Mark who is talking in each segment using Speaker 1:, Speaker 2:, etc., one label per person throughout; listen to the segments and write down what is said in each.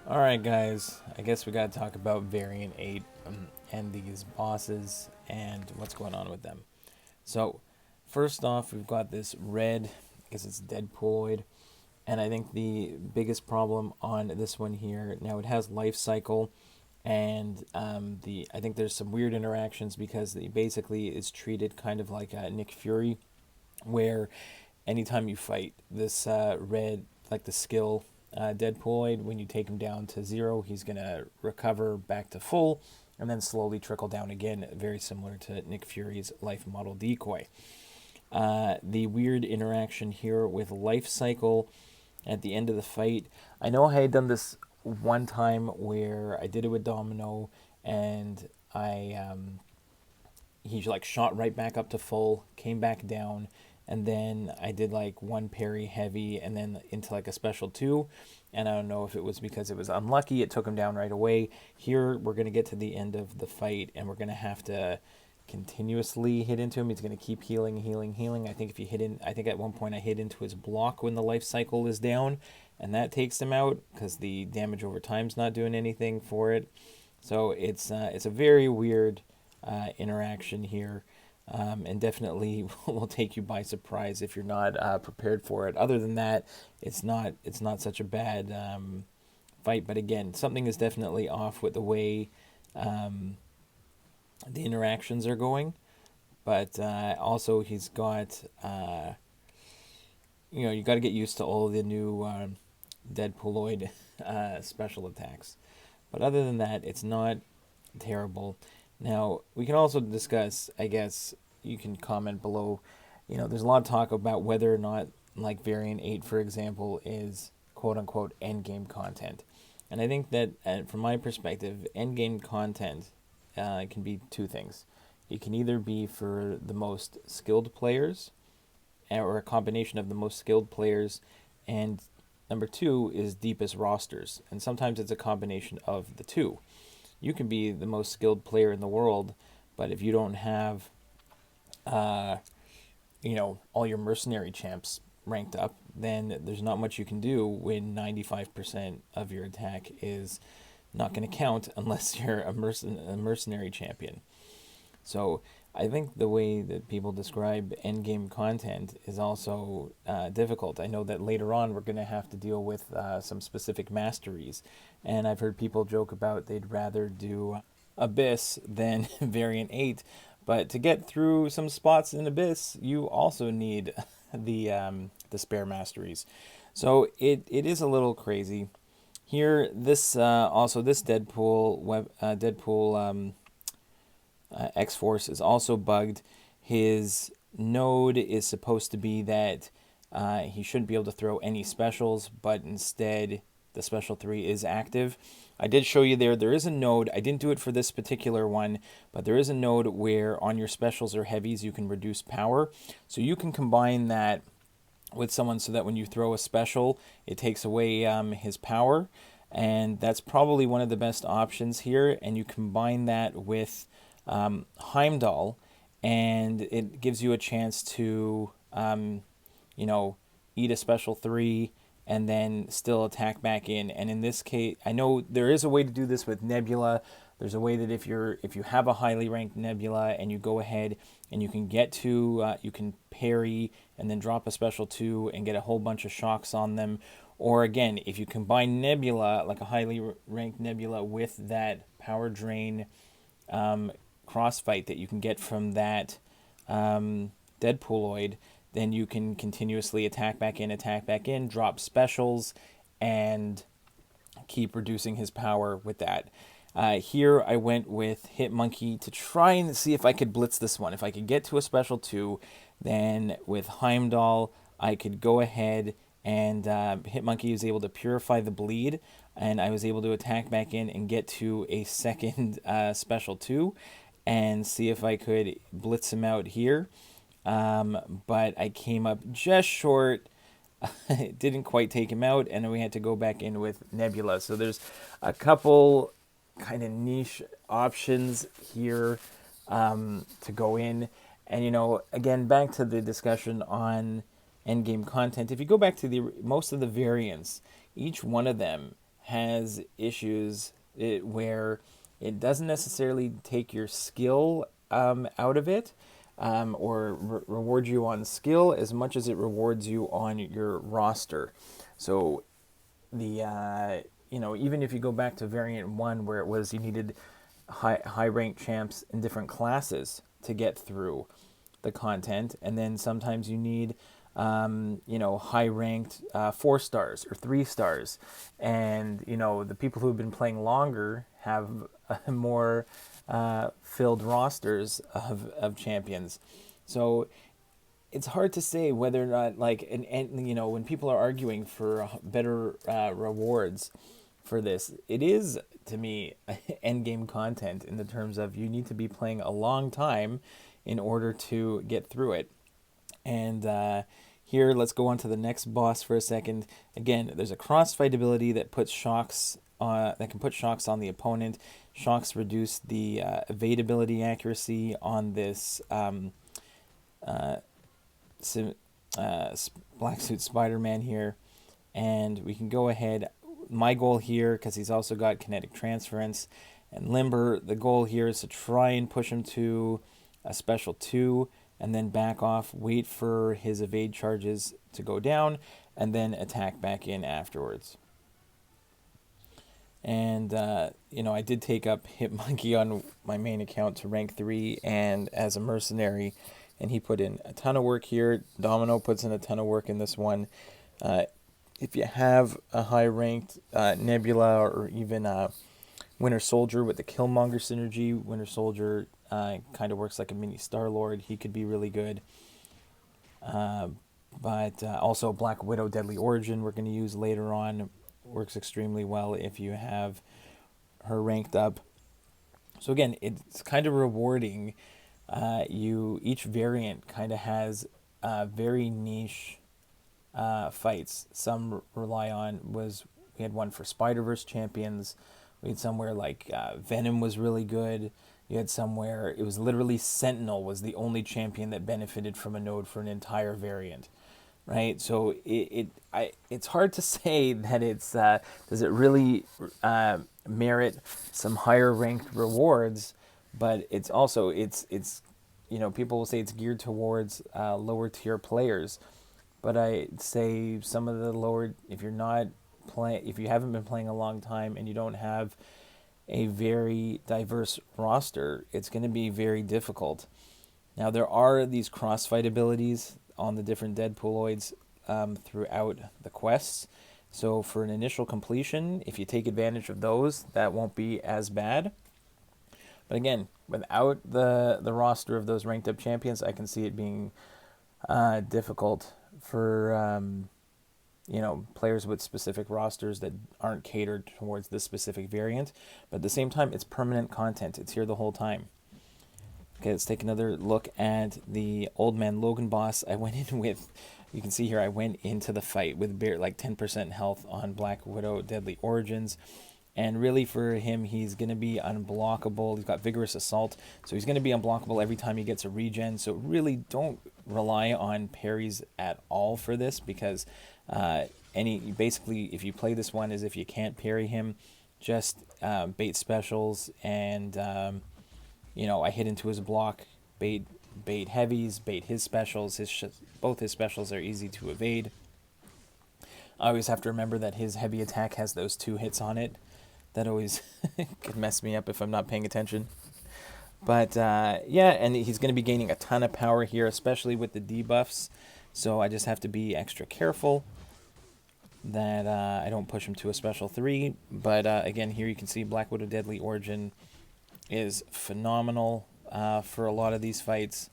Speaker 1: Alright guys, I guess we gotta talk about Variant 8 and these bosses and what's going on with them. So, first off, we've got this red, I guess it's Deadpooloid, and I think the biggest problem on this one here, now it has life cycle, and I think there's some weird interactions because it basically is treated kind of like Nick Fury, where anytime you fight this red, like the skill Deadpooloid, when you take him down to zero, he's going to recover back to full and then slowly trickle down again, very similar to Nick Fury's life model decoy. The weird interaction here with life cycle at the end of the fight. I know I had done this one time where I did it with Domino and he like shot right back up to full, came back down, and then I did like one parry heavy and then into like a special two. And I don't know if it was because it was unlucky, it took him down right away. Here we're gonna get to the end of the fight and we're gonna have to continuously hit into him. He's gonna keep healing, healing, healing. I think if you hit in, I think at one point I hit into his block when the life cycle is down, and that takes him out because the damage over time's not doing anything for it. So it's a very weird interaction here, and definitely will take you by surprise if you're not prepared for it. Other than that, it's not such a bad fight. But again, something is definitely off with the way the interactions are going. But also, he's got you got to get used to all of the new Deadpooloid special attacks. But other than that, it's not terrible. Now, we can also discuss, I guess you can comment below, there's a lot of talk about whether or not, like Variant 8, for example, is quote unquote endgame content. And I think that, from my perspective, endgame content can be two things. It can either be for the most skilled players, or a combination of the most skilled players, and number two is deepest rosters. And sometimes it's a combination of the two. You can be the most skilled player in the world, but if you don't have, all your mercenary champs ranked up, then there's not much you can do when 95% of your attack is not going to count unless you're a mercenary champion. So I think the way that people describe endgame content is also difficult. I know that later on we're going to have to deal with some specific masteries, and I've heard people joke about they'd rather do Abyss than Variant 8, but to get through some spots in Abyss, you also need the spare masteries. So it is a little crazy. Here, this also this Deadpool X-Force is also bugged. His node is supposed to be that he shouldn't be able to throw any specials, but instead the special 3 is active. I did show you there is a node. I didn't do it for this particular one, but there is a node where on your specials or heavies you can reduce power. So you can combine that with someone so that when you throw a special, it takes away his power. And that's probably one of the best options here. And you combine that with Heimdall, and it gives you a chance to, eat a special 3 and then still attack back in. And in this case, I know there is a way to do this with Nebula. There's a way that if you have a highly ranked Nebula and you go ahead and you can get to, you can parry and then drop a special 2 and get a whole bunch of shocks on them. Or again, if you combine Nebula, like a highly ranked Nebula, with that power drain crossfight that you can get from that Deadpooloid, then you can continuously attack back in, drop specials, and keep reducing his power with that. Here I went with Hitmonkey to try and see if I could blitz this one. If I could get to a special 2, then with Heimdall, I could go ahead and Hitmonkey was able to purify the bleed, and I was able to attack back in and get to a second special 2 and see if I could blitz him out here. But I came up just short. It didn't quite take him out, and then we had to go back in with Nebula. So there's a couple kind of niche options here to go in. And, again, back to the discussion on endgame content. If you go back to most of the variants, each one of them has issues where it doesn't necessarily take your skill out of it, or reward you on skill as much as it rewards you on your roster. So even if you go back to variant 1 where it was you needed high ranked champs in different classes to get through the content, and then sometimes you need high ranked 4 stars or 3 stars, and the people who have been playing longer have more filled rosters of champions. So it's hard to say whether or not, like, and when people are arguing for better rewards for this, it is, to me, end game content in the terms of you need to be playing a long time in order to get through it. And here, let's go on to the next boss for a second. Again, there's a crossfight ability that puts shocks that can put shocks on the opponent. Shocks reduce the evadability accuracy on this black suit Spider-Man here. And we can go ahead. My goal here, because he's also got kinetic transference and limber, the goal here is to try and push him to a special 2 and then back off, wait for his evade charges to go down, and then attack back in afterwards. And, I did take up Hitmonkey on my main account to rank 3 and as a mercenary, and he put in a ton of work here. Domino puts in a ton of work in this one. If you have a high-ranked Nebula or even Winter Soldier with the Killmonger synergy, Winter Soldier kind of works like a mini Star-Lord. He could be really good. But also Black Widow Deadly Origin we're going to use later on. Works extremely well if you have her ranked up. So again, it's kind of rewarding. Each variant kind of has very niche fights. Some rely on we had one for Spider-Verse champions. We had somewhere like Venom was really good. You had somewhere it was literally Sentinel was the only champion that benefited from a node for an entire variant, right? So it's hard to say that it's does it really merit some higher ranked rewards, but it's also it's people will say it's geared towards lower tier players. But I say some of the lower, if you haven't been playing a long time and you don't have a very diverse roster, it's going to be very difficult. Now there are these crossfight abilities on the different Deadpooloids throughout the quests. So for an initial completion, if you take advantage of those, that won't be as bad. But again, without the roster of those ranked up champions, I can see it being difficult for players with specific rosters that aren't catered towards this specific variant. But at the same time, it's permanent content. It's here the whole time. Okay, let's take another look at the old Man Logan boss. I went in with, you can see here, I went into the fight with like 10% health on Black Widow Deadly Origins. And really for him, he's going to be unblockable. He's got Vigorous Assault, so he's going to be unblockable every time he gets a regen. So really don't rely on parries at all for this, because basically if you play this one as if you can't parry him, just bait specials and I hit into his block, bait heavies, bait his specials. Both his specials are easy to evade. I always have to remember that his heavy attack has those 2 hits on it. That always could mess me up if I'm not paying attention. But and he's going to be gaining a ton of power here, especially with the debuffs. So I just have to be extra careful that I don't push him to a special 3. But again, here you can see Black Widow Deadly Origin is phenomenal for a lot of these fights.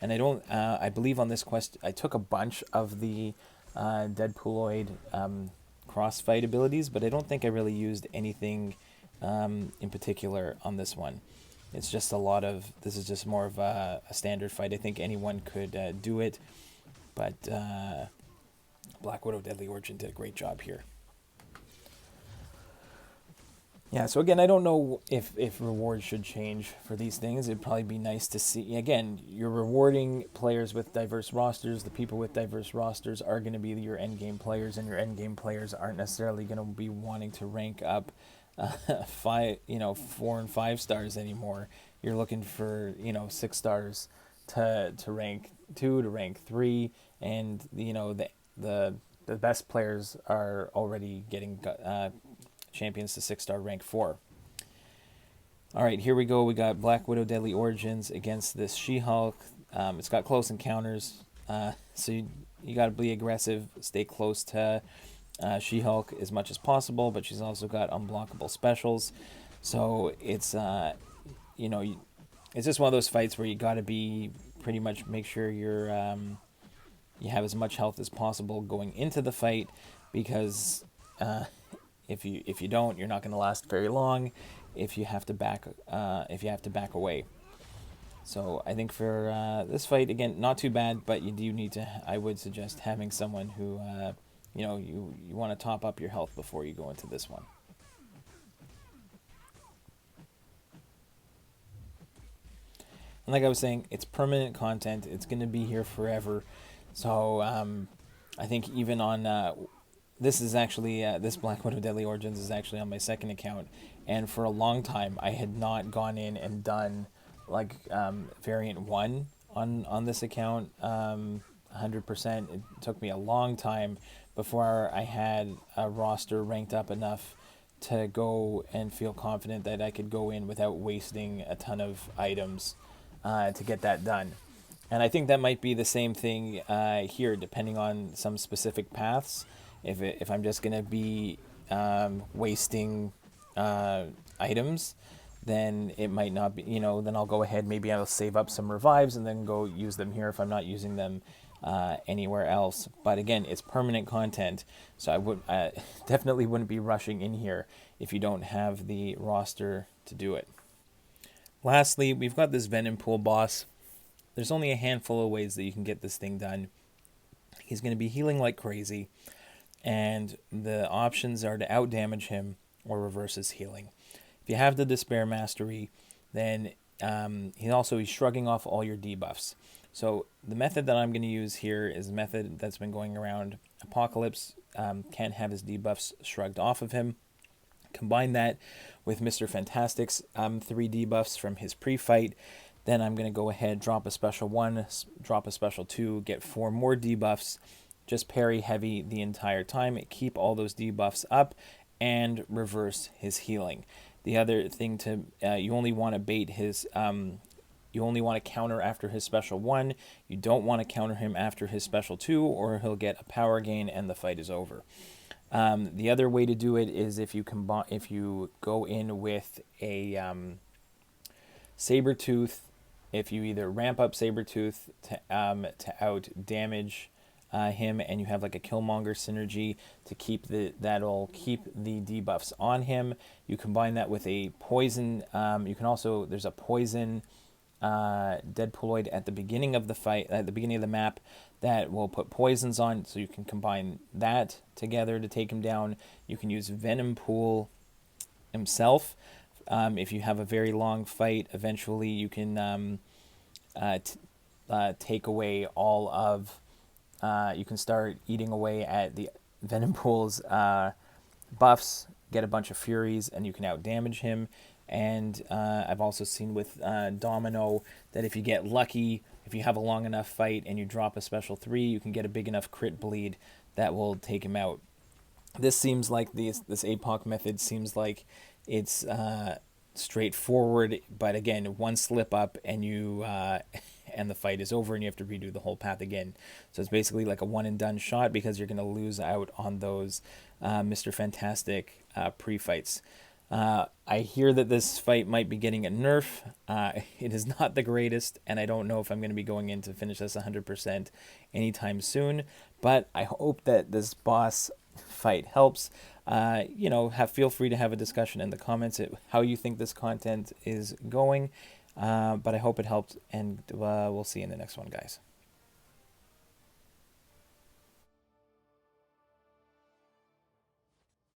Speaker 1: And I believe on this quest, I took a bunch of the Deadpooloid crossfight abilities, but I don't think I really used anything in particular on this one. It's just this is just more of a standard fight. I think anyone could do it, but Black Widow Deadly Origin did a great job here. Yeah, so again, I don't know if rewards should change for these things. It'd probably be nice to see. Again, you're rewarding players with diverse rosters. The people with diverse rosters are going to be your end game players, and your end game players aren't necessarily going to be wanting to rank up 4 and 5 stars anymore. You're looking for 6 stars to rank 2 to rank 3, and the best players are already getting champions to 6-star rank 4. All right, here we go. We got Black Widow Deadly Origins against this She-Hulk. It's got close encounters, so you got to be aggressive, stay close to She-Hulk as much as possible, but she's also got unblockable specials. So it's it's just one of those fights where you got to be pretty much make sure you have as much health as possible going into the fight, because if you don't, you're not going to last very long. If you have to back away. So I think for this fight, again, not too bad, but you do need to. I would suggest having someone who you want to top up your health before you go into this one. And like I was saying, it's permanent content. It's going to be here forever. So I think even on this is actually this Black Widow Deadly Origins is actually on my second account, and for a long time I had not gone in and done like variant 1 on this account 100%. It took me a long time before I had a roster ranked up enough to go and feel confident that I could go in without wasting a ton of items to get that done. And I think that might be the same thing here, depending on some specific paths. If I'm just going to be wasting items, then it might not be, then I'll go ahead, maybe I'll save up some revives and then go use them here if I'm not using them anywhere else. But again, it's permanent content, so I definitely wouldn't be rushing in here if you don't have the roster to do it. Lastly, we've got this Venom Pool boss. There's only a handful of ways that you can get this thing done. He's going to be healing like crazy, and the options are to outdamage him or reverse his healing. If you have the Despair Mastery, then he's shrugging off all your debuffs. So the method that I'm going to use here is a method that's been going around. Apocalypse can't have his debuffs shrugged off of him. Combine that with Mr. Fantastic's 3 debuffs from his pre-fight. Then I'm going to go ahead, drop a special 1, drop a special 2, get 4 more debuffs, just parry heavy the entire time, keep all those debuffs up, and reverse his healing. The other thing you only want to bait his, you only want to counter after his special 1. You don't want to counter him after his special 2, or he'll get a power gain and the fight is over. The other way to do it is if you go in with a Sabretooth. If you either ramp up Sabretooth to out damage him, and you have like a Killmonger synergy to that'll keep the debuffs on him. You combine that with a poison. There's a poison Deadpooloid at the beginning of the fight, at the beginning of the map, that will put poisons on, so you can combine that together to take him down. You can use Venom Pool himself. If you have a very long fight, eventually you can take away all of, you can start eating away at the Venom Pool's buffs, get a bunch of Furies, and you can outdamage him. And I've also seen with Domino that if you get lucky, if you have a long enough fight and you drop a special 3, you can get a big enough crit bleed that will take him out. This seems like this APOC method seems like it's straightforward, but again, one slip up and you and the fight is over and you have to redo the whole path again. So it's basically like a one and done shot, because you're going to lose out on those Mr. Fantastic pre-fights. I hear that this fight might be getting a nerf. It is not the greatest, and I don't know if I'm going to be going in to finish this 100% anytime soon, but I hope that this boss fight helps. Feel free to have a discussion in the comments at how you think this content is going, but I hope it helped, and we'll see you in the next one, guys.